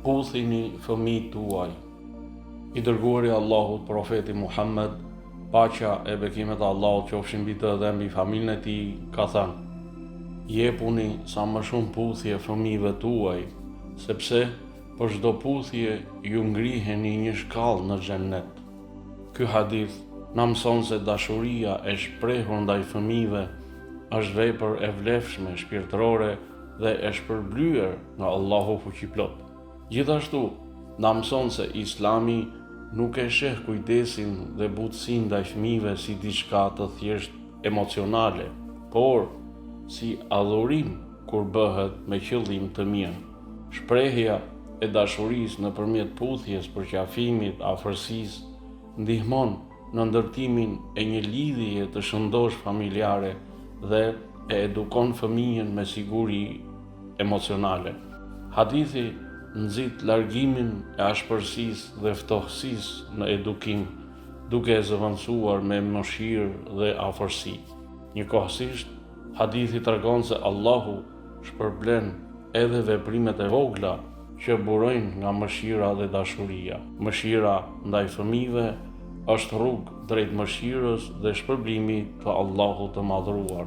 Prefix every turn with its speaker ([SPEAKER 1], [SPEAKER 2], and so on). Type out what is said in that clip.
[SPEAKER 1] puthini fëmijët tuaj. I dërguari Allahut, profeti Muhammed, paqja e bekimet e Allahut qofshin mbi të dhe mbi familjen e tij, ka thënë: jepuni sa më shumë puthje fëmijëve tuaj, sepse për çdo puthje ju ngriheni një shkallë në xhennet. Ky hadith na mëson se dashuria e shprehur ndaj fëmijëve është vepër e vlefshme shpirtërore dhe e shpërblyer nga Allahu fuqiplot. Gjithashtu, na mëson se Islami nuk e sheh kujdesin dhe butësinë ndaj fëmijëve si diçka të thjesht emocionale, por si adhurim kur bëhet me qëllim të mirë. Shprehja e dashurisë nëpërmjet puthjes, përqafimit, afërsisë ndihmon në ndërtimin e një lidhje të shëndosh familjare dhe e edukon fëmijën me siguri emocionale. Hadithi nxit largimin e ashpërsisë dhe ftohtësisë në edukim, duke e zëvendësuar me mëshirë dhe afërsi. Njëkohësisht, hadithi tregon se Allahu shpërblen edhe veprimet e vogla që burojnë nga mëshira dhe dashuria. Mëshira ndaj fëmijëve është rrugë drejt mëshirës dhe shpërblimit të Allahut të madhëruar.